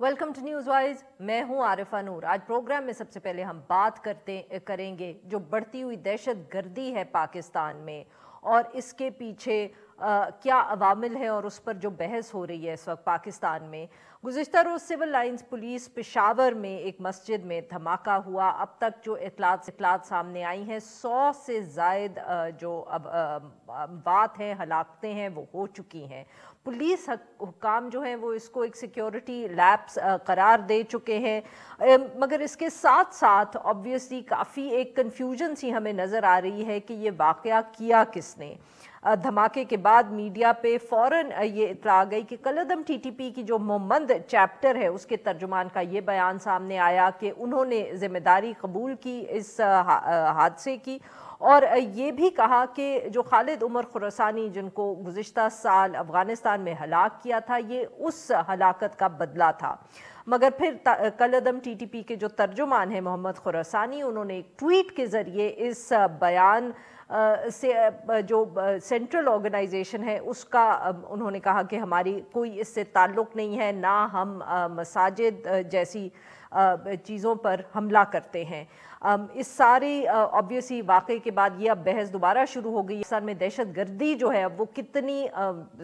Welcome to news wise. मैं हूं आरिफा नूर। आज प्रोग्राम में सबसे पहले हम बात करेंगे जो बढ़ती हुई दहशत गर्दी है पाकिस्तान में और इसके पीछे क्या अवामिल है और उस पर जो बहस हो रही है इस वक्त पाकिस्तान में। गुज़िश्ता रोज़ सिविल लाइंस पुलिस पेशावर में एक मस्जिद में धमाका हुआ। अब तक जो इतलात सामने आई हैं 100 से ज़ायद जो बात हैं हलाकतें हैं वो हो चुकी हैं। पुलिस हुकाम जो हैं वो इसको एक सिक्योरिटी लैप्स करार दे चुके हैं, मगर इसके साथ साथ ऑब्वियसली काफ़ी एक कन्फ्यूजन सी हमें नज़र आ रही है कि ये वाक़या किया किसने। धमाके के बाद मीडिया पे फ़ौरन ये इत्तला आ गई कि कलअदम टीटीपी की जो मोहम्मद चैप्टर है उसके तर्जुमान का ये बयान सामने आया कि उन्होंने ज़िम्मेदारी कबूल की इस हादसे की और ये भी कहा कि जो खालिद उमर खुरासानी जिनको गुज़िश्ता साल अफ़गानिस्तान में हलाक किया था ये उस हलाकत का बदला था। मगर फिर कलअदम टीटीपी के जो तर्जुमान हैं मोहम्मद खुरासानी, उन्होंने एक ट्वीट के ज़रिए इस बयान से जो सेंट्रल ऑर्गेनाइजेशन है उसका उन्होंने कहा कि हमारी कोई इससे ताल्लुक़ नहीं है, ना हम मसाजिद जैसी चीज़ों पर हमला करते हैं। इस सारी ऑब्वियसली वाक़े के बाद ये अब बहस दोबारा शुरू हो गई। पाकिस्तान में दहशत गर्दी जो है वो कितनी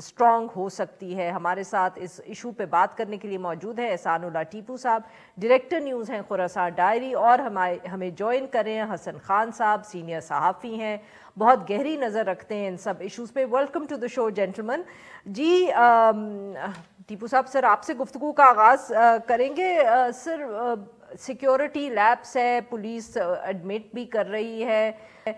स्ट्रॉन्ग हो सकती है। हमारे साथ इस इशू पे बात करने के लिए मौजूद है एहसानुल्लाह टीपू साहब, डायरेक्टर न्यूज़ हैं खुरासान डायरी, और हमें ज्वाइन कर रहे हैं हसन खान साहब, सीनियर सहाफ़ी हैं, बहुत गहरी नज़र रखते हैं इन सब इशूज़ पे। Welcome to the show gentleman. जी टीपू साहब, सर आपसे गुफ्तगू का आगाज़ करेंगे। सर सिक्योरिटी लैब्स है, पुलिस एडमिट भी कर रही है,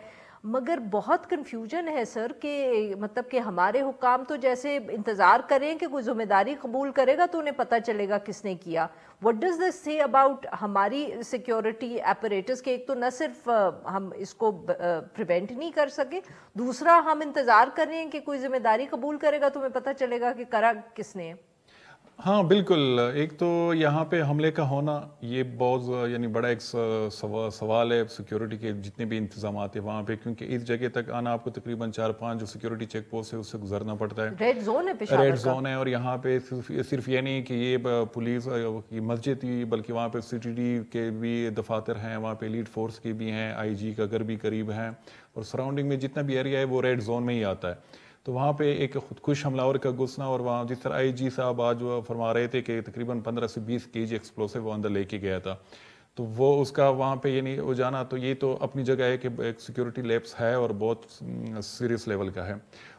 मगर बहुत कन्फ्यूजन है सर कि मतलब कि हमारे हुकाम तो जैसे इंतज़ार करें कि कोई ज़िम्मेदारी कबूल करेगा तो उन्हें पता चलेगा किसने किया। What does this say about हमारी सिक्योरिटी एपरेटस के? एक तो न सिर्फ हम इसको प्रिवेंट नहीं कर सके, दूसरा हम इंतज़ार करें कि कोई ज़िम्मेदारी कबूल करेगा तो हमें पता चलेगा कि करा किसने है। हाँ बिल्कुल। एक तो यहाँ पे हमले का होना ये बहुत यानी बड़ा एक सवाल है सिक्योरिटी के जितने भी इंतजाम हैं वहाँ पे, क्योंकि इस जगह तक आना आपको तकरीबन 4-5 जो सिक्योरिटी चेक पोस्ट है उससे गुजरना पड़ता है। रेड जोन है, पेशावर रेड जोन है। और यहाँ पे सिर्फ ये नहीं कि ये पुलिस की मस्जिद थी, बल्कि वहाँ पे CTD के भी दफातर हैं, वहाँ पे एलीट फोर्स के भी हैं, IG का घर भी करीब है, और सराउंडिंग में जितना भी एरिया है वो रेड जोन में ही आता है। तो वहाँ पे एक खुदकुश हमलावर का घुसना, और वहाँ जिस तरह IG साहब आज वो फरमा रहे थे कि तकरीबन 15 से 20 kg एक्सप्लोसिव वो अंदर लेके गया था, तो वो उसका वहाँ पे ये नहीं हो जाना, तो ये तो अपनी जगह है कि एक सिक्योरिटी लैप्स है और बहुत सीरियस लेवल का है।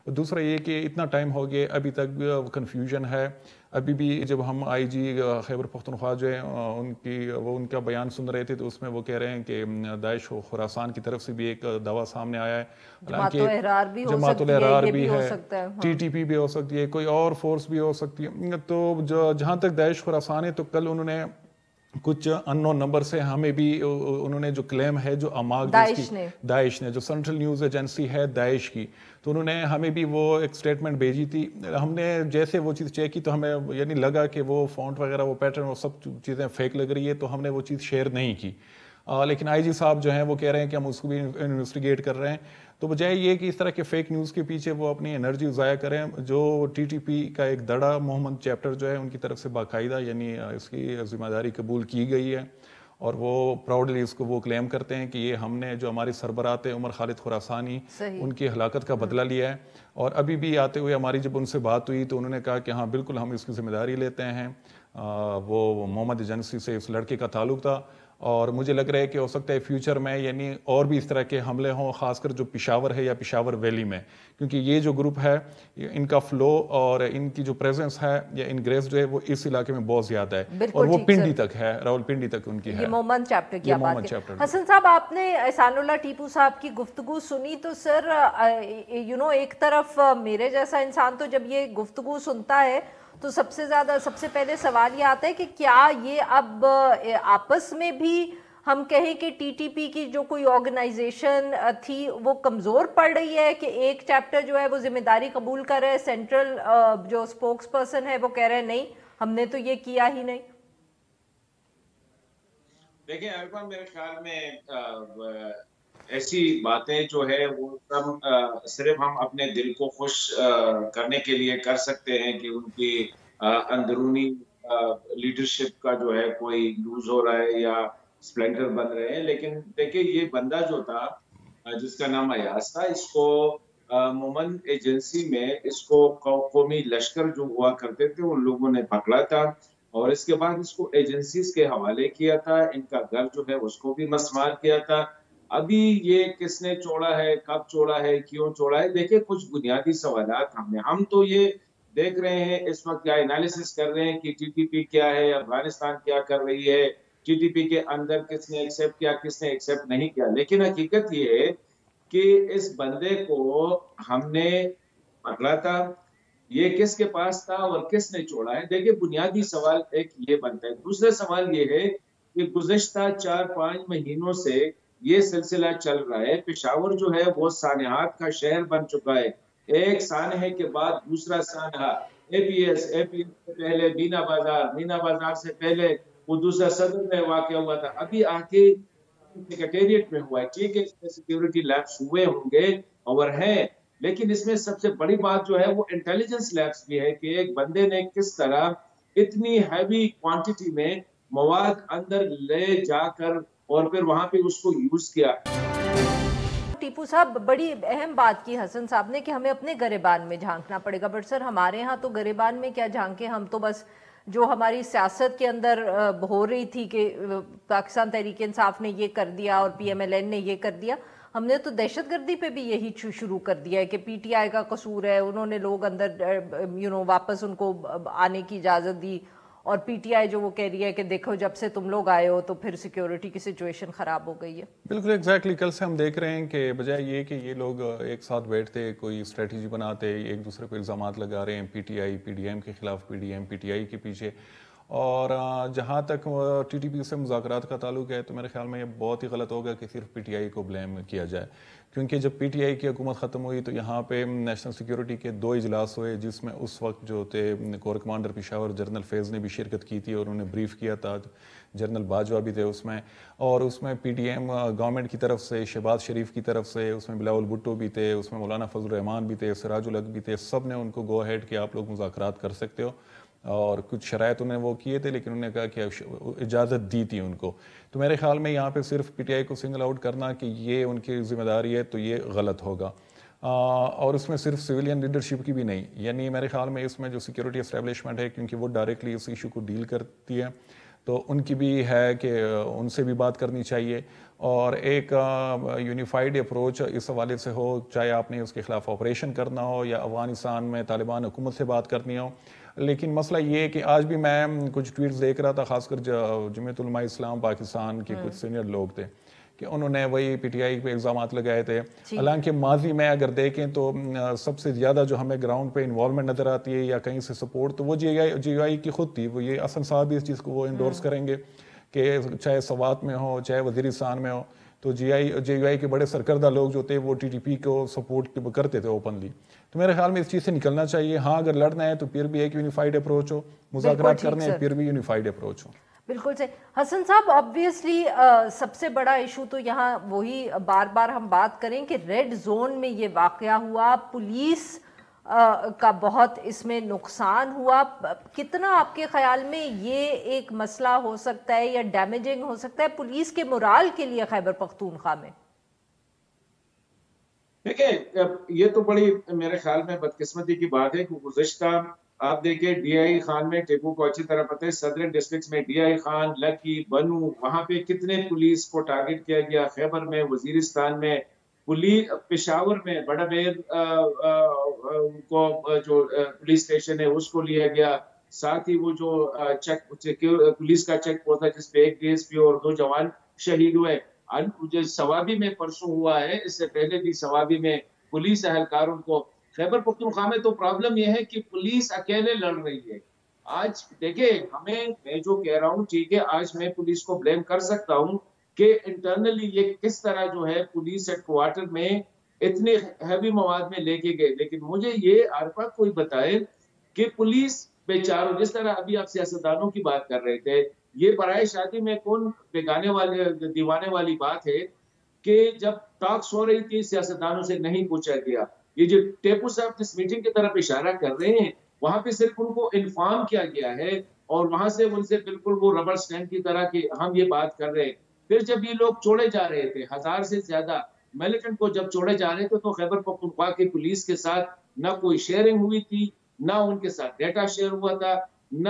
और दूसरा ये कि इतना टाइम हो गया अभी तक कन्फ्यूजन है। अभी भी जब हम IG खैबर पख्तूनख्वा जो है उनका बयान सुन रहे थे तो उसमें वो कह रहे हैं कि दाइश खुरासान की तरफ से भी एक दावा सामने आया है, जमात एहरार भी हो सकती है, TTP भी हो सकती है, कोई और फोर्स भी हो सकती है। तो जहाँ तक दाइश खुरासान है, तो कल उन्होंने कुछ अननोन नंबर से हमें भी उन्होंने जो क्लेम है जो अमाक दाइश ने जो सेंट्रल न्यूज़ एजेंसी है दाइश की, तो उन्होंने हमें भी वो एक स्टेटमेंट भेजी थी। हमने जैसे वो चीज़ चेक की तो हमें यानी लगा कि वो फॉन्ट वगैरह वो पैटर्न वो सब चीज़ें फेक लग रही है, तो हमने वो चीज़ शेयर नहीं की। लेकिन IG साहब जो हैं वो कह रहे हैं कि हम उसको भी इन्वेस्टिगेट कर रहे हैं। तो बजाय ये कि इस तरह के फेक न्यूज़ के पीछे वो अपनी एनर्जी ज़ाया करें, जो TTP का एक दड़ा मोहम्मद चैप्टर जो है उनकी तरफ से बाकायदा यानी इसकी जिम्मेदारी कबूल की गई है, और वो प्राउडली इसको वो क्लेम करते हैं कि ये हमने जो हमारे सरबराह उमर खालिद खुरासानी उनकी हलाकत का बदला लिया है। और अभी भी आते हुए हमारी जब उनसे बात हुई तो उन्होंने कहा कि हाँ बिल्कुल हम इसकी जिम्मेदारी लेते हैं। वो मोहम्मद एजेंसी से इस लड़के का ताल्लुक था, और मुझे लग रहा है कि हो सकता है फ्यूचर में यानी और भी इस तरह के हमले हों, खासकर जो पेशावर है या पेशावर वैली में, क्योंकि ये जो ग्रुप है इनका फ्लो और इनकी जो प्रेजेंस है या इनग्रेस जो है वो इस इलाके में बहुत ज्यादा है, और वो पिंडी तक है, रावलपिंडी तक उनकी है। मोहम्मद चैप्टर की बात है। हसन साहब, आपने एहसानुल्लाह टीपू साहब की गुफ्तगू सुनी तो सर एक तरफ मेरे जैसा इंसान तो जब ये गुफ्तगू सुनता है तो सबसे पहले सवाल ये आता है कि क्या ये अब आपस में भी हम कहें कि TTP की जो कोई ऑर्गेनाइजेशन थी वो कमज़ोर पड़ रही है कि एक चैप्टर जो है वो जिम्मेदारी कबूल कर रहा है, सेंट्रल जो स्पोक्स पर्सन है वो कह रहे हैं नहीं हमने तो ये किया ही नहीं। देखिए अरिफा, मेरे ख्याल में ऐसी बातें जो है वो सब सिर्फ हम अपने दिल को खुश करने के लिए कर सकते हैं कि उनकी अंदरूनी لیڈرشپ کا جو ہے کوئی یوز ہو رہا ہے یا اسپلینڈر بن رہے ہیں. لیکن دیکھیں یہ بندہ جو تھا جس کا نام ایاز تھا, اس کو مومن ایجنسی میں اس کو قومی لشکر جو ہوا کرتے تھے ان لوگوں نے پکڑا تھا, اور اس کے بعد اس کو ایجنسیز کے حوالے کیا تھا. ان کا گھر جو ہے اس کو بھی مسمار کیا تھا. ابھی یہ کس نے چھوڑا ہے, کب چھوڑا ہے, کیوں چھوڑا ہے, دیکھیں کچھ بنیادی سوالات ہم تو یہ دیکھ رہے ہیں اس وقت, کیا انالیسس کر رہے ہیں کہ ٹی ٹی پی کیا ہے, افغانستان کیا کر رہی ہے, ٹی ٹی پی کے اندر کس نے ایکسیپٹ کیا, کس نے ایکسیپٹ نہیں کیا. لیکن حقیقت یہ ہے کہ اس بندے کو ہم نے پکڑا تھا, یہ کس کے پاس تھا اور کس نے چھوڑا ہے. دیکھیں بنیادی سوال ایک یہ بنتا ہے. دوسرا سوال یہ ہے کہ گزشتہ 4-5 مہینوں سے یہ سلسلہ چل رہا ہے. پشاور جو ہے وہ سانحات کا شہر بن چکا ہے. ایک سانحے کے بعد دوسرا سانحہ, اے پی ایس سے پہلے مینا بازار, مینا بازار سے پہلے وہ دوسرا صدر میں واقع ہوا تھا, ابھی آگے سیکریٹریٹ میں ہوا ہے. ٹھیک ہے اس میں سیکیورٹی لیبس ہوئے ہوں گے اور ہیں, لیکن اس میں سب سے بڑی بات جو ہے وہ انٹیلیجنس لیبس بھی ہے کہ ایک بندے نے کس طرح اتنی ہیوی کوانٹٹی میں مواد اندر لے جا کر اور پھر وہاں پہ اس کو یوز کیا. ٹیپو صاحب بڑی اہم بات کی حسن صاحب نے کہ ہمیں اپنے گریبان میں جھانکنا پڑے گا, بٹ سر ہمارے ہاں تو گریبان میں کیا جھانکیں, ہم تو بس جو ہماری سیاست کے اندر ہو رہی تھی کہ پاکستان تحریک انصاف نے یہ کر دیا اور پی ایم ایل این نے یہ کر دیا, ہم نے تو دہشت گردی پہ بھی یہی شروع کر دیا ہے کہ پی ٹی آئی کا قصور ہے, انہوں نے لوگ اندر واپس ان کو آنے کی اجازت دی, اور پی ٹی آئی جو وہ کہہ رہی ہے کہ دیکھو جب سے تم لوگ آئے ہو تو پھر سیکیورٹی کی سچویشن خراب ہو گئی ہے. بالکل ایگزیکٹلی. کل سے ہم دیکھ رہے ہیں کہ بجائے یہ کہ یہ لوگ ایک ساتھ بیٹھتے کوئی اسٹریٹجی بناتے, ایک دوسرے کو الزامات لگا رہے ہیں P T I P D M کے خلاف, P D M P T I کے پیچھے, اور جہاں تک ٹی ٹی پی سے مذاکرات کا تعلق ہے تو میرے خیال میں یہ بہت ہی غلط ہوگا کہ صرف پی ٹی آئی کو بلیم کیا جائے, کیونکہ جب پی ٹی آئی کی حکومت ختم ہوئی تو یہاں پہ نیشنل سیکیورٹی کے 2 اجلاس ہوئے, جس میں اس وقت جو تھے کور کمانڈر پشاور جنرل فیض نے بھی شرکت کی تھی اور انہوں نے بریف کیا تھا, جنرل باجوہ بھی تھے اس میں, اور اس میں پی ٹی ایم گورنمنٹ کی طرف سے, شہباز شریف کی طرف سے, اس میں بلاول بھٹو بھی تھے, اس میں مولانا فضل الرحمان بھی تھے, سراج الحق بھی تھے, سب نے ان کو گو ہیڈ کہ آپ لوگ مذاکرات کر سکتے ہو, اور کچھ شرائط انہیں وہ کیے تھے لیکن انہوں نے کہا کہ اجازت دی تھی ان کو. تو میرے خیال میں یہاں پہ صرف پی ٹی آئی کو سنگل آؤٹ کرنا کہ یہ ان کی ذمہ داری ہے تو یہ غلط ہوگا, اور اس میں صرف سویلین لیڈرشپ کی بھی نہیں, یعنی میرے خیال میں اس میں جو سیکیورٹی اسٹیبلشمنٹ ہے کیونکہ وہ ڈائریکٹلی اس ایشو کو ڈیل کرتی ہے تو ان کی بھی ہے کہ ان سے بھی بات کرنی چاہیے, اور ایک یونیفائڈ اپروچ اس حوالے سے ہو, چاہے آپ نے اس کے خلاف آپریشن کرنا ہو یا افغانستان میں طالبان حکومت سے بات کرنی ہو. لیکن مسئلہ یہ ہے کہ آج بھی میں کچھ ٹویٹس دیکھ رہا تھا, خاص کر جمعیت علماء اسلام پاکستان کے کچھ سینئر لوگ تھے کہ انہوں نے وہی پی ٹی آئی پہ الزامات لگائے تھے. حالانکہ ماضی میں اگر دیکھیں تو سب سے زیادہ جو ہمیں گراؤنڈ پہ انوالومنٹ نظر آتی ہے یا کہیں سے سپورٹ تو وہ جی آئی کی خود تھی. وہ یہ حسن صاحب بھی اس چیز کو وہ انڈورس کریں گے کہ چاہے سوات میں ہو چاہے وزیرستان میں ہو تو جے یو آئی کے بڑے سرکردہ لوگ جو تھے وہ ٹی ٹی پی کو سپورٹ کرتے تھے اوپنلی. تو میرے خیال میں اس چیز سے نکلنا چاہیے. ہاں اگر لڑنا ہے تو پھر بھی ایک یونیفائڈ اپروچ ہو, مذاکرات کرنے ہیں پھر بھی یونیفائڈ اپروچ ہو. بالکل سے حسن صاحب, آبویسلی سب سے بڑا ایشو تو یہاں وہی بار بار ہم بات کریں کہ ریڈ زون میں یہ واقعہ ہوا, پولیس کا بہت اس میں نقصان ہوا. کتنا آپ کے خیال میں یہ ایک مسئلہ ہو سکتا ہے یا ڈیمیجنگ ہو سکتا ہے پولیس کے مورال کے لیے خیبر پختونخوا میں؟ دیکھیں یہ تو بڑی میرے خیال میں بدقسمتی کی بات ہے کہ گزشتہ آپ دیکھیں ڈی آئی خان میں, ٹیپو کو اچھی طرح پتہ ہے, صدرن ڈسٹرکٹس میں ڈی آئی خان, لکی, بنو, وہاں پہ کتنے پولیس کو ٹارگٹ کیا گیا. خیبر میں, وزیرستان میں, پشاور میں بڑا بیر کو جو پولیس اسٹیشن ہے اس کو لیا گیا. ساتھ ہی وہ جو پولیس کا چیک پوسٹ تھا جس پہ 1 DSP اور 2 جوان شہید ہوئے. سوابی میں پرسوں ہوا ہے, اس سے پہلے بھی سوابی میں پولیس اہلکاروں کو. خیبر پختونخوا میں تو پرابلم یہ ہے کہ پولیس اکیلے لڑ رہی ہے. آج دیکھیں میں جو کہہ رہا ہوں ٹھیک ہے, آج میں پولیس کو بلیم کر سکتا ہوں کہ انٹرنلی یہ کس طرح جو ہے پولیس ہیڈ کوارٹر میں اتنے ہیوی مواد میں لے کے گئے. لیکن مجھے یہ عارفہ کوئی بتائے کہ پولیس بیچاروں, جس طرح ابھی آپ سیاستدانوں کی بات کر رہے تھے, یہ برائے شادی میں کون دیوانے والی بات ہے کہ جب ٹاکس ہو رہی تھی سیاستدانوں سے نہیں پوچھا گیا. یہ جو ٹیپو صاحب جس میٹنگ کی طرف اشارہ کر رہے ہیں وہاں پہ صرف ان کو انفارم کیا گیا ہے اور وہاں سے ان سے بالکل وہ ربر سٹینڈ کی طرح کہ ہم یہ بات کر رہے ہیں. پھر جب یہ لوگ چھوڑے جا رہے تھے 1000 سے زیادہ ملیٹنٹ کو جب چھوڑے جا رہے تھے تو خیبر پختونخوا کی پولیس کے ساتھ نہ کوئی شیئرنگ ہوئی تھی، نہ ان کے ساتھ ڈیٹا شیئر ہوا تھا، نہ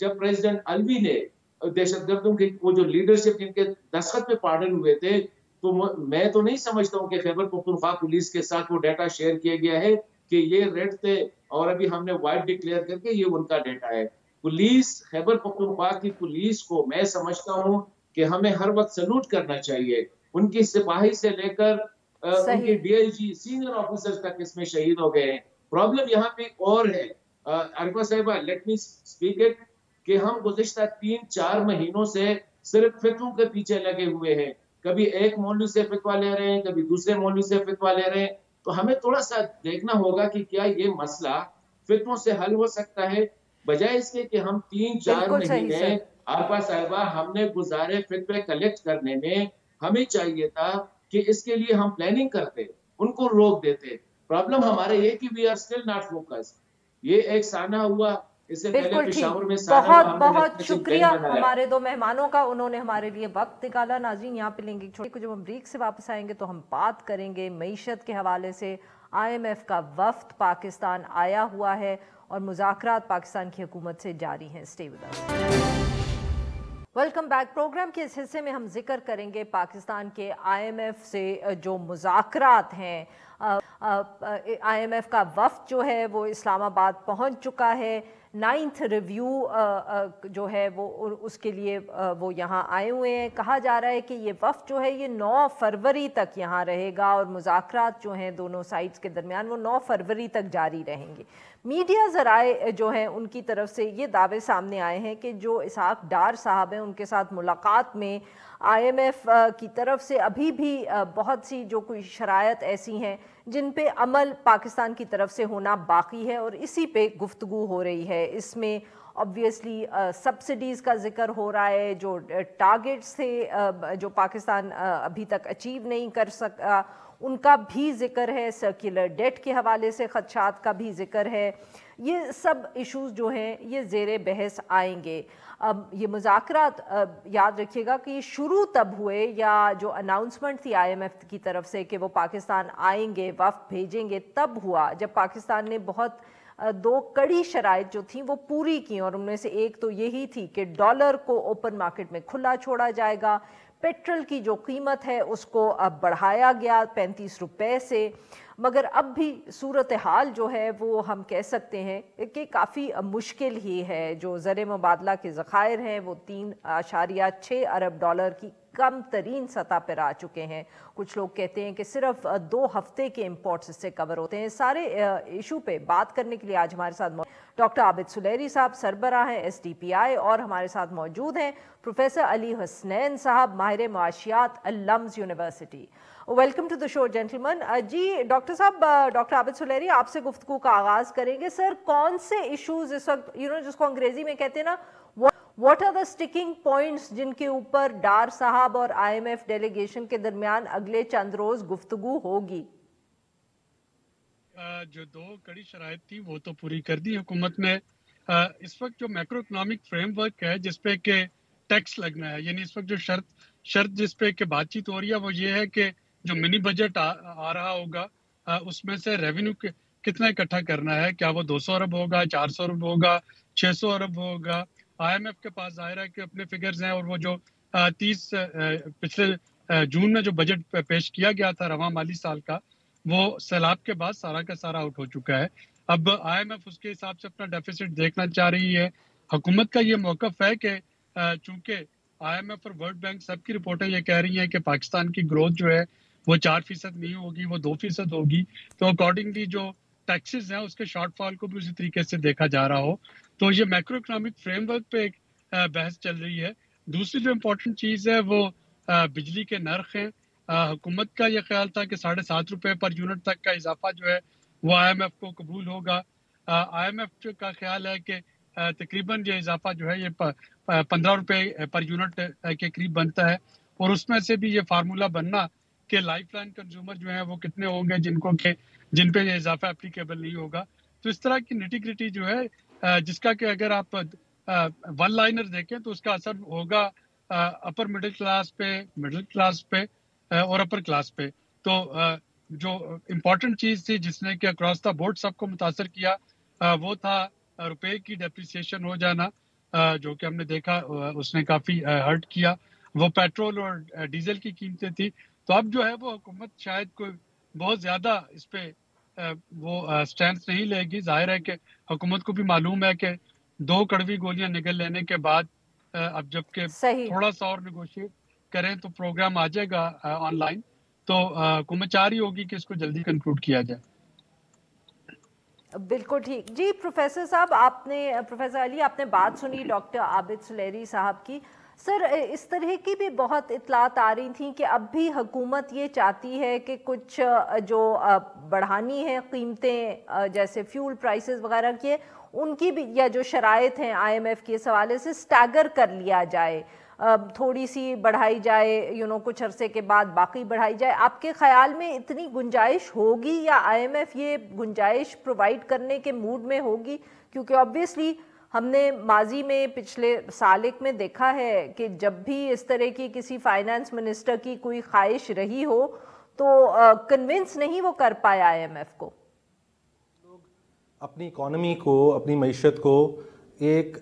جب پریزیڈنٹ الوی نے دہشت گردوں کی وہ جو لیڈرشپ جن کے دستخط پہ پارڈن ہوئے تھے، تو میں تو نہیں سمجھتا ہوں کہ خیبر پختونخوا پولیس کے ساتھ وہ ڈیٹا شیئر کیا گیا ہے کہ یہ ریڈ تھے اور ابھی ہم نے وائٹ ڈکلیئر کر کے یہ ان کا ڈیٹا ہے. پولیس خیبر پختونخوا کی پولیس کو میں سمجھتا ہوں کہ ہمیں ہر وقت سلوٹ کرنا چاہیے. ان کی سپاہی سے لے کر ان کے D I G senior officer تک اس میں شہید ہو گئے ہیں. پرابلم یہاں پہ اور ہے عارفہ صاحبہ، لیٹ می اسپیک اٹ، کہ ہم گزشتہ 3-4 مہینوں سے صرف فتووں کے پیچھے لگے ہوئے ہیں. کبھی ایک مولوی سے فتویٰ لے رہے ہیں، کبھی دوسرے مولوی سے فتویٰ لے رہے ہیں. تو ہمیں تھوڑا سا دیکھنا ہوگا کہ کیا یہ مسئلہ فتووں سے حل ہو سکتا ہے، بجائے اس کے کہ ہم 3-4 مہینے عارفہ صاحبہ ہم نے گزارے فتوے کلیکٹ کرنے میں. ہمیں چاہیے تھا کہ اس کے لیے ہم پلاننگ کرتے، ان کو روک دیتے. پرابلم ہمارے یہ کہ we are still not focus. یہ ایک سانحہ ہوا، اس سے پہلے پشاور میں سانحہ ہوا. بہت بہت شکریہ ہمارے دو مہمانوں کا، انہوں نے ہمارے لیے وقت نکالا. ناظرین یہاں پہ لیں گے چھوٹے کو، جب ہم بریک سے واپس آئیں گے تو ہم بات کریں گے معیشت کے حوالے سے. IMF کا وفد پاکستان آیا ہوا ہے اور مذاکرات پاکستان کی حکومت سے جاری ہیں. Stay with us. Welcome back. Programme کے اس حصے میں ہم ذکر کریں گے پاکستان کے IMF سے جو مذاکرات ہیں. IMF کا وفد جو ہے وہ اسلام آباد پہنچ چکا ہے. 9th ریویو جو ہے وہ اس کے لیے وہ یہاں آئے ہوئے ہیں. کہا جا رہا ہے کہ یہ وفد جو ہے یہ 9 فروری تک یہاں رہے گا اور مذاکرات جو ہیں دونوں سائٹس کے درمیان وہ 9 فروری تک جاری رہیں گے. میڈیا ذرائع جو ہیں ان کی طرف سے یہ دعوے سامنے آئے ہیں کہ جو اسحاق ڈار صاحب ہیں ان کے ساتھ ملاقات میں IMF کی طرف سے ابھی بھی بہت سی جو کوئی شرائط ایسی ہیں جن پہ عمل پاکستان کی طرف سے ہونا باقی ہے اور اسی پہ گفتگو ہو رہی ہے. اس میں obviously سبسڈیز کا ذکر ہو رہا ہے، جو ٹارگیٹس تھے جو پاکستان ابھی تک اچیو نہیں کر سکا ان کا بھی ذکر ہے، سرکولر ڈیٹ کے حوالے سے خدشات کا بھی ذکر ہے. یہ سب ایشوز جو ہیں یہ زیر بحث آئیں گے. اب یہ مذاکرات یاد رکھیے گا کہ یہ شروع تب ہوئے یا جو اناؤنسمنٹ تھی IMF کی طرف سے کہ وہ پاکستان آئیں گے، وفد بھیجیں گے، تب ہوا جب پاکستان نے بہت 2 کڑی شرائط جو تھیں وہ پوری کی، اور ان میں سے ایک تو یہی تھی کہ ڈالر کو اوپن مارکیٹ میں کھلا چھوڑا جائے گا، پیٹرول کی جو قیمت ہے اس کو اب بڑھایا گیا 35 روپے سے. مگر اب بھی صورتحال جو ہے وہ ہم کہہ سکتے ہیں کہ کافی مشکل ہی ہے. جو زر مبادلہ کے ذخائر ہیں وہ 3.6 ارب ڈالر کی کم ترین سطح پر آ چکے ہیں. کچھ لوگ کہتے ہیں کہ صرف 2 ہفتے کے امپورٹس اس سے کور ہوتے ہیں. سارے ایشو پہ بات کرنے کے لیے آج ہمارے ساتھ ڈاکٹر عابد سلیری صاحب سربراہ ہیں SDPI، اور ہمارے ساتھ موجود ہیں پروفیسر علی حسنین صاحب ماہر معاشیات LUMS university. Welcome to the show gentleman. جی ڈاکٹر صاحب، ڈاکٹر عابد سلیری آپ سے گفتگو کا آغاز کریں گے. سر کون سے ایشوز اس وقت جس کو انگریزی میں کہتے ہیں نا what are the sticking points جن کے اوپر ڈار صاحب اور IMF ڈیلیگیشن کے درمیان اگلے چند روز گفتگو ہوگی؟ جو 2 کڑی شرائط تھی وہ تو پوری کر دی حکومت نے. اس وقت جو میکرو اکنامک فریم ورک ہے جس پہ کہ ٹیکس لگنا ہے، یعنی اس وقت جو شرط جس پہ کہ بات چیت ہو رہی ہے وہ یہ ہے کہ جو منی بجٹ آ رہا ہوگا اس میں سے ریونیو کتنا اکٹھا کرنا ہے. کیا وہ 200 ارب ہوگا، 400 ارب ہوگا، 600 ارب ہوگا؟ IMF کے پاس ظاہر ہے کہ اپنے فگرز ہیں، اور وہ جو 30 پچھلے جون میں جو بجٹ پیش کیا گیا تھا رواں مالی سال کا، وہ سیلاب کے بعد سارا کا سارا آؤٹ ہو چکا ہے. اب IMF اس کے حساب سے اپنا ڈیفیسٹ دیکھنا چاہ رہی ہے. حکومت کا یہ موقف ہے کہ چونکہ IMF اور ورلڈ بینک سب کی رپورٹیں یہ کہہ رہی ہیں کہ پاکستان کی گروتھ جو ہے وہ 4% نہیں ہوگی، وہ 2% ہوگی، تو اکارڈنگلی جو ٹیکسز ہیں اس کے شارٹ فال کو بھی اسی طریقے سے دیکھا جا رہا ہو. تو یہ میکرو اکنامک فریم ورک پہ ایک بحث چل رہی ہے. دوسری جو امپورٹنٹ چیز ہے وہ بجلی کے نرخ ہیں. حکومت کا یہ خیال تھا کہ 7.5 روپے پر یونٹ تک کا اضافہ جو ہے وہ IMF کو قبول ہوگا. IMF کا خیال ہے کہ تقریباً یہ اضافہ جو ہے یہ 15 روپے پر یونٹ کے قریب بنتا ہے، اور اس میں سے بھی یہ فارمولا بننا کہ لائف لائن کنزیومر جو ہیں وہ کتنے ہوں گے جن پہ یہ اضافہ اپلیکیبل نہیں ہوگا. تو اس طرح کی نٹی گریٹی جو ہے جس کا کہ اگر آپ वन लाइनर देखें तो उसका असर होगा अपर मिडिल क्लास पे और अपर क्लास पे। तो जो इम्पोर्टेंट चीज थी जिसने कि अक्रॉस द बोर्ड सबको मुतासर किया वो था रुपए की डेप्रिसिएशन हो जाना, जो कि हमने देखा उसने काफी हर्ट किया। वो पेट्रोल और डीजल की कीमतें थी। तो अब जो है वो हुकूमत शायद कोई बहुत ज्यादा इस पे वो स्टैंड नहीं लेगी। जाहिर है कि हुकूमत को भी मालूम है कि 2 कड़वी गोलियां निगल लेने के बाद अब जबकि थोड़ा सा और निगोशिएट करें तो प्रोग्राम आ जाएगा ऑनलाइन, तो हुकूमत चाह रही होगी कि इसको जल्दी कंक्लूड किया जाए। बिल्कुल ठीक जी। प्रोफेसर साहब प्रोफेसर अली आपने बात सुनी डॉक्टर आबिद सुलेरी साहब की। सर इस तरह की भी बहुत इतलात आ रही थी कि अब भी हुकूमत ये चाहती है कि कुछ जो बढ़ानी है कीमतें जैसे फ्यूल प्राइसेस वगैरह की उनकी भी, या जो शराइत हैं IMF के हवाले से स्टैगर कर लिया जाए, थोड़ी सी बढ़ाई जाए कुछ अरसे के बाद बाकी बढ़ाई जाए। आपके ख्याल में इतनी गुंजाइश होगी या IMF ये गुंजाइश प्रोवाइड करने के मूड में होगी? क्योंकि ऑब्वियसली हमने माजी में पिछले सालिक में देखा है कि जब भी इस तरह की किसी फाइनेंस मिनिस्टर की कोई ख्वाहिश रही हो तो कन्विंस नहीं वो कर पाए IMF को। अपनी इकॉनमी को, अपनी मईशत को एक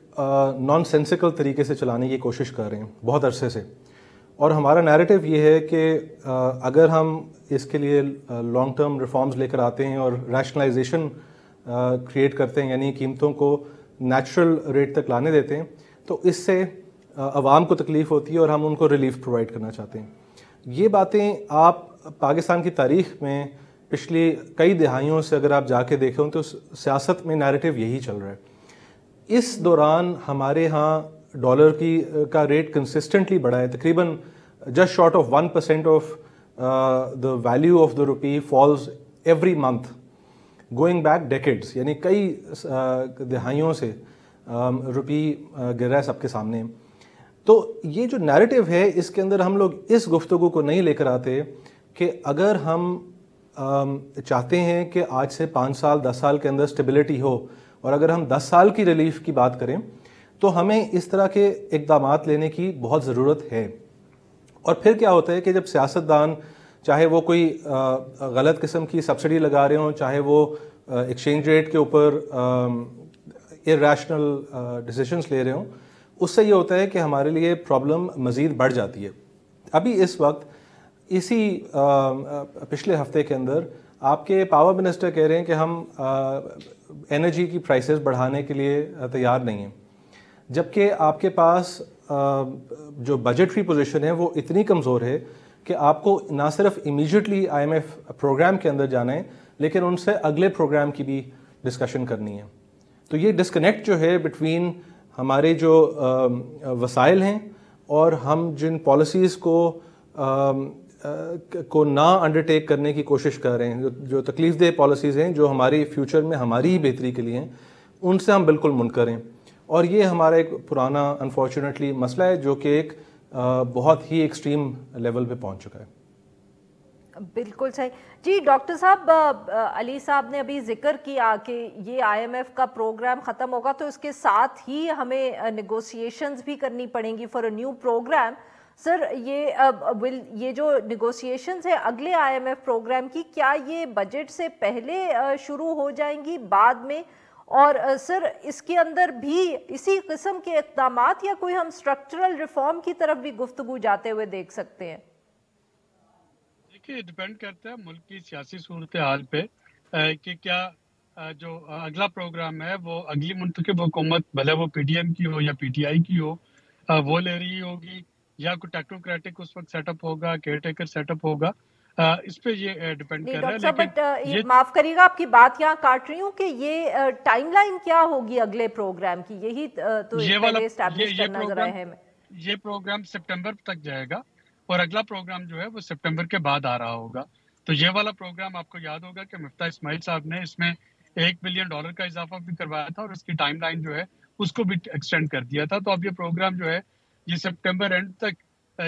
नॉनसेंसिकल तरीके से चलाने की कोशिश कर रहे हैं बहुत अरसे से। और हमारा नैरेटिव ये है कि अगर हम इसके लिए लॉन्ग टर्म रिफॉर्म्स लेकर आते हैं और रैशनलाइजेशन क्रिएट करते हैं, यानी कीमतों को नेचुरल रेट तक लाने देते हैं, तो इससे आवाम को तकलीफ़ होती है और हम उनको रिलीफ प्रोवाइड करना चाहते हैं। ये बातें आप पाकिस्तान की तारीख़ में पिछली कई दिहाइयों से अगर आप जाके देखें तो सियासत में नैरेटिव यही चल रहा है। इस दौरान हमारे यहाँ डॉलर का रेट कंसिस्टेंटली बढ़ा है, तकरीबन just short of 1% of the value of the rupee falls every month going back decades, यानी कई दिहाइयों से रुपी गिर रहा है सबके सामने। तो ये जो नैरेटिव है इसके अंदर हम लोग इस गुफ्तगू को नहीं लेकर आते कि अगर हम चाहते हैं कि आज से 5 साल 10 साल के अंदर स्टेबिलिटी हो, और अगर हम 10 साल की रिलीफ की बात करें तो हमें इस तरह के इक़दामात लेने की बहुत ज़रूरत है। और फिर क्या होता है कि जब सियासतदान, चाहे वो कोई गलत किस्म की सब्सिडी लगा रहे हों, चाहे वो एक्सचेंज रेट के ऊपर इरैशनल डिसीजंस ले रहे हों, उससे ये होता है कि हमारे लिए प्रॉब्लम मज़ीद बढ़ जाती है। अभी इस वक्त इसी पिछले हफ्ते के अंदर आपके पावर मिनिस्टर कह रहे हैं कि हम एनर्जी की प्राइसेस बढ़ाने के लिए तैयार नहीं हैं, जबकि आपके पास जो बजटरी पोजीशन है वो इतनी कमज़ोर है कि आपको ना सिर्फ इमीडिएटली IMF प्रोग्राम के अंदर जाना है, लेकिन उनसे अगले प्रोग्राम की भी डिस्कशन करनी है। तो ये डिस्कनेक्ट जो है बिटवीन हमारे जो वसाइल हैं और हम जिन पॉलिसीज़ को ना अंडरटेक करने की कोशिश कर रहे हैं, जो तकलीफ देह पॉलिसीज़ हैं जो हमारी फ्यूचर में हमारी ही बेहतरी के लिए हैं, उनसे हम बिल्कुल मुनकर हैं। और ये हमारा एक पुराना अनफॉर्चुनेटली मसला है जो कि एक बहुत ही एक्सट्रीम लेवल पे पहुंच चुका है। बिल्कुल सही जी। डॉक्टर साहब, अली साहब ने अभी जिक्र किया कि ये IMF का प्रोग्राम ख़त्म होगा तो इसके साथ ही हमें नेगोशिएशंस भी करनी पड़ेंगी for a new programme. Sir ये जो नेगोशिएशंस है अगले IMF प्रोग्राम की, क्या ये बजट से पहले शुरू हो जाएंगी, बाद में? और सर इसके अंदर भी इसी किस्म के इक़दामात या कोई हम स्ट्रक्चरल रिफॉर्म की तरफ भी गुफ्तगू जाते हुए देख सकते हैं? देखिए, डिपेंड करता है मुल्क की सियासी सूरत हाल पे कि क्या जो अगला प्रोग्राम है वो अगली मुंतखब हुकूमत, भले वो PDM की हो या PTI की हो, वो ले रही होगी, या कोई टेक्नोक्रेटिक उस वक्त सेटअप होगा, केयर टेकर सेटअप होगा। इस पे ये डिपेंड कर रहा है। लेकिन ये माफ करिएगा, आपकी बात यहाँ काट रही हूँ कि ये टाइमलाइन क्या होगी अगले प्रोग्राम की, यही तो ये पहले एस्टैब्लिश करना जरा है। ये प्रोग्राम सितंबर तक जाएगा और अगला प्रोग्राम जो है वो सितंबर के बाद आ रहा होगा। तो ये वाला प्रोग्राम आपको याद होगा कि मुफ्ता इस्माइल साहब ने इसमें $1 बिलियन का इजाफा भी करवाया था और इसकी टाइमलाइन जो है उसको भी एक्सटेंड कर दिया था। तो अब ये प्रोग्राम जो है ये सितंबर एंड तक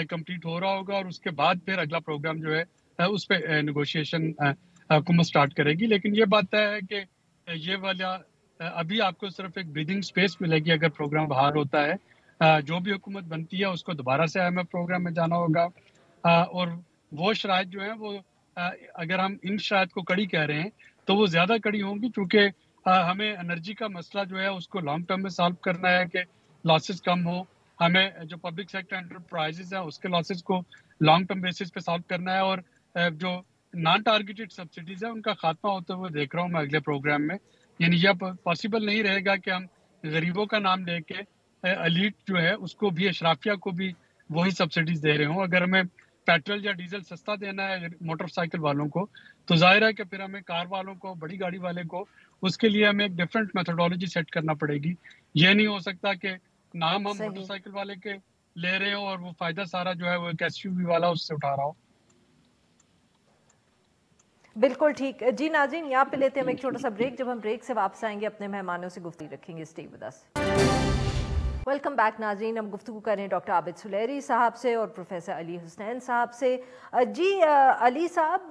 कंप्लीट हो रहा होगा और उसके बाद फिर अगला प्रोग्राम जो है उस पर नेगोशिएशन हुकूमत स्टार्ट करेगी। लेकिन ये बात है कि ये वाला अभी आपको सिर्फ एक ब्रीदिंग स्पेस मिलेगी अगर प्रोग्राम बाहर होता है। जो भी हुकूमत बनती है उसको दोबारा से IMF प्रोग्राम में जाना होगा, और वो शराइत जो है वो अगर हम इन शराइत को कड़ी कह रहे हैं तो वो ज़्यादा कड़ी होंगी, क्योंकि हमें एनर्जी का मसला जो है उसको लॉन्ग टर्म में सॉल्व करना है कि लॉसेस कम हो। हमें जो पब्लिक सेक्टर एंटरप्राइजेज हैं उसके लॉसेस को लॉन्ग टर्म बेसिस पे सॉल्व करना है, और जो नॉन टारगेटेड सब्सिडीज है उनका खात्मा होते हुए देख रहा हूँ मैं अगले प्रोग्राम में। यानी यह पॉसिबल नहीं रहेगा कि हम गरीबों का नाम लेके एलीट जो है उसको भी, अशराफिया को भी वही सब्सिडीज दे रहे हों। अगर हमें पेट्रोल या डीजल सस्ता देना है मोटरसाइकिल वालों को, तो जाहिर है कि फिर हमें कार वालों को, बड़ी गाड़ी वाले को, उसके लिए हमें एक डिफरेंट मेथोडोलॉजी सेट करना पड़ेगी। यह नहीं हो सकता कि नाम हम मोटरसाइकिल वाले के ले रहे हो और वो फायदा सारा जो है वो एक SUV वाला उससे उठा रहा हो। बिल्कुल ठीक जी। नाज़रीन, यहाँ पे लेते हैं हम एक छोटा सा ब्रेक। जब हम ब्रेक से वापस आएंगे अपने मेहमानों से गुफ्तगू रखेंगे। Stay with us. Welcome back नाज़रीन। हम गुफ्तगू कर रहे हैं डॉक्टर आबिद सुलेरी साहब से और प्रोफेसर अली हुसैन साहब से। जी अली साहब,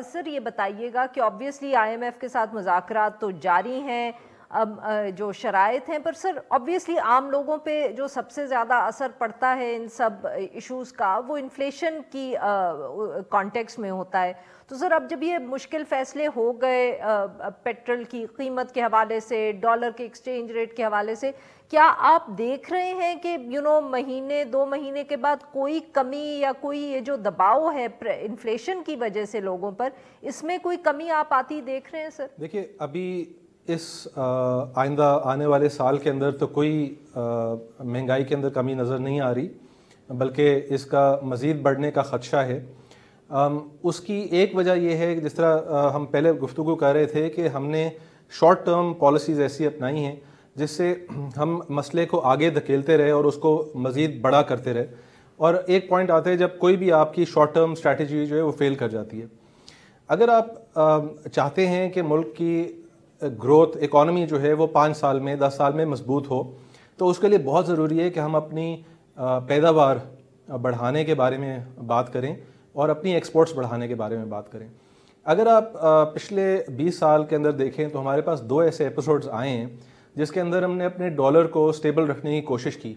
सर ये बताइएगा कि ऑब्वियसली IMF के साथ मुज़ाकरात तो जारी हैं, अब जो शराइत हैं, पर सर ऑब्वियसली आम लोगों पे जो सबसे ज़्यादा असर पड़ता है इन सब इश्यूज़ का वो इन्फ्लेशन की कॉन्टेक्स्ट में होता है। तो सर अब जब ये मुश्किल फ़ैसले हो गए पेट्रोल की कीमत के हवाले से, डॉलर के एक्सचेंज रेट के हवाले से, क्या आप देख रहे हैं कि महीने 2 महीने के बाद कोई कमी या कोई ये जो दबाव है इन्फ्लेशन की वजह से लोगों पर, इसमें कोई कमी आप आती देख रहे हैं सर? देखिए, अभी इस आइंदा आने वाले साल के अंदर तो कोई महंगाई के अंदर कमी नज़र नहीं आ रही, बल्कि इसका मज़ीद बढ़ने का ख़दशा है। उसकी एक वजह यह है कि जिस तरह हम पहले गुफ्तगू कर रहे थे कि हमने शॉर्ट टर्म पॉलिसीज़ ऐसी अपनाई हैं जिससे हम मसले को आगे धकेलते रहे और उसको मज़ीद बड़ा करते रहे, और एक पॉइंट आता है जब कोई भी आपकी शॉर्ट टर्म स्ट्रैटेजी जो है वो फेल कर जाती है। अगर आप चाहते हैं कि मुल्क की ग्रोथ इकॉनमी जो है वो 5 साल में 10 साल में मजबूत हो, तो उसके लिए बहुत ज़रूरी है कि हम अपनी पैदावार बढ़ाने के बारे में बात करें और अपनी एक्सपोर्ट्स बढ़ाने के बारे में बात करें। अगर आप पिछले 20 साल के अंदर देखें तो हमारे पास 2 ऐसे एपिसोड्स आए हैं जिसके अंदर हमने अपने डॉलर को स्टेबल रखने की कोशिश की,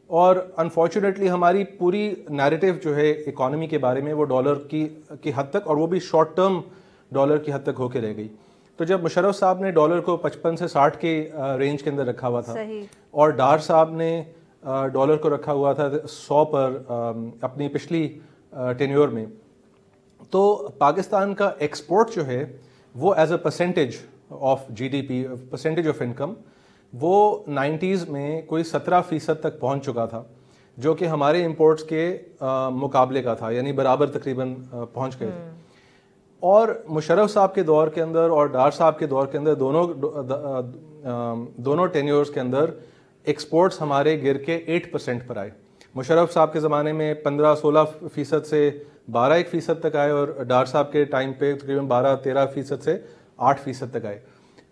और अनफॉर्चुनेटली हमारी पूरी नैरेटिव जो है इकॉनमी के बारे में वो डॉलर की हद तक, और वो भी शॉर्ट टर्म डॉलर की हद तक होकर रह गई। तो जब मुशर्रफ साहब ने डॉलर को 55 से 60 के रेंज के अंदर रखा हुआ था, और डार साहब ने डॉलर को रखा हुआ था 100 पर अपनी पिछली टेन्योर में, तो पाकिस्तान का एक्सपोर्ट जो है वो as a percentage of GDP, percentage of income, वो 90s में कोई 17% तक पहुंच चुका था, जो कि हमारे इंपोर्ट्स के मुकाबले का था, यानी बराबर तकरीबन पहुंच गए थे। और मुशर्रफ साहब के दौर के अंदर और डार साहब के दौर के अंदर दोनों टेन्योर्स के अंदर एक्सपोर्ट्स हमारे गिर के 8% पर आए। मुशर्रफ साहब के ज़माने में 15-16% से 12% तक आए, और डार साहब के टाइम पे तकरीबन 12-13% से 8% तक आए।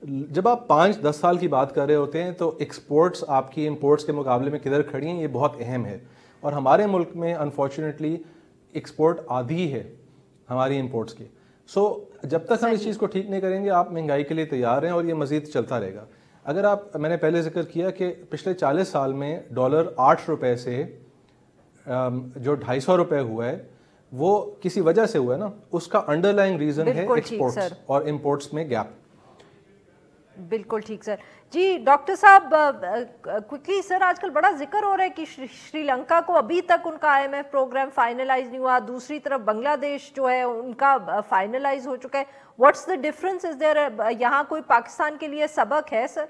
जब आप 5-10 साल की बात कर रहे होते हैं तो एक्सपोर्ट्स आपकी इंपोर्ट्स के मुकाबले में किधर खड़ी हैं, ये बहुत अहम है। और हमारे मुल्क में अनफॉर्चुनेटली एक्सपोर्ट आधी है हमारी इंपोर्ट्स की। जब तक हम इस चीज़ को ठीक नहीं करेंगे, आप महंगाई के लिए तैयार हैं और ये मज़ीद चलता रहेगा। अगर आप, मैंने पहले जिक्र किया कि पिछले 40 साल में डॉलर 8 रुपये से जो 250 रुपये हुआ है वो किसी वजह से हुआ है ना, उसका अंडरलाइंग रीज़न है एक्सपोर्ट्स और इंपोर्ट्स में गैप। बिल्कुल ठीक सर। जी डॉक्टर साहब, क्विकली सर, आजकल बड़ा जिक्र हो रहा है कि श्रीलंका को अभी तक उनका IMF प्रोग्राम फाइनलाइज नहीं हुआ, दूसरी तरफ बांग्लादेश जो है उनका फाइनलाइज हो चुका है। What's the difference? Is there यहाँ कोई पाकिस्तान के लिए सबक है सर?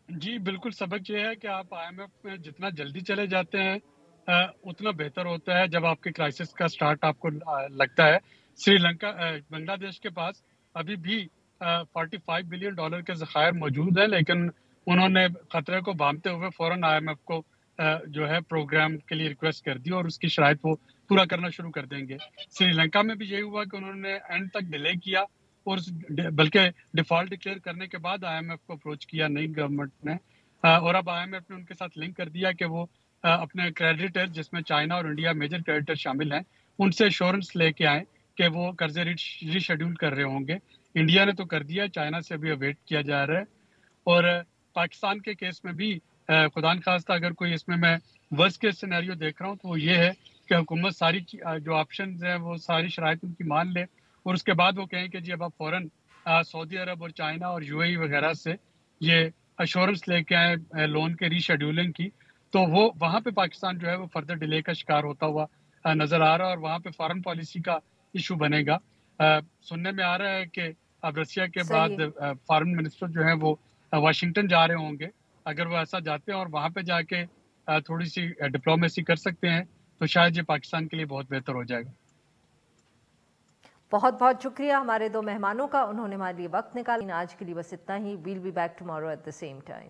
जी बिल्कुल, सबक ये है कि आप IMF में जितना जल्दी चले जाते हैं उतना बेहतर होता है। जब आपके क्राइसिस का स्टार्ट आपको लगता है, श्रीलंका बांग्लादेश के पास अभी भी $45 बिलियन के ज़खायर मौजूद है, लेकिन उन्होंने खतरे को भांपते हुए फौरन IMF को जो है प्रोग्राम के लिए रिक्वेस्ट कर दी और उसकी शराइत वो पूरा करना शुरू कर देंगे। श्रीलंका में भी यही हुआ कि उन्होंने एंड तक डिले किया और बल्कि डिफॉल्ट डिक्लेयर करने के बाद IMF को अप्रोच किया नई गवर्नमेंट ने, और अब IMF ने उनके साथ लिंक कर दिया कि वो अपने क्रेडिटर, जिसमें चाइना और इंडिया मेजर क्रेडिटर शामिल हैं, उनसे एश्योरेंस लेके आए कि वो कर्जे रीशेड्यूल कर रहे होंगे انڈیا نے تو کر دیا, چائنا سے ابھی اویٹ کیا جا رہا ہے. اور پاکستان کے کیس میں بھی خدا نخواستہ اگر کوئی اس میں ورسٹ کیس سینیریو دیکھ رہا ہوں تو وہ یہ ہے کہ حکومت ساری جو آپشنز ہیں وہ ساری شرائط ان کی مان لے, اور اس کے بعد وہ کہیں کہ جی اب آپ فوراً سعودی عرب اور چائنا اور یو اے ای وغیرہ سے یہ ایشورنس لے کے آئے لون کے ری شیڈولنگ کی, تو وہ وہاں پہ پاکستان جو ہے وہ فردر ڈیلے کا شکار ہوتا ہوا نظر آ رہا ہے, اور وہاں پہ فارن پالیسی کا ایشو بنے گا. سننے میں آ رہا ہے کہ اب رشیا کے بعد فارن منسٹر جو ہیں وہ واشنگٹن جا رہے ہوں گے. اگر وہ ایسا جاتے ہیں اور وہاں پہ جا کے تھوڑی سی ڈپلومیسی کر سکتے ہیں تو شاید یہ پاکستان کے لیے بہت بہتر ہو جائے گا. بہت بہت شکریہ ہمارے دو مہمانوں کا, انہوں نے ہمارے لیے وقت نکالا. آج کے لیے بس اتنا ہی. We'll be back tomorrow at the same time.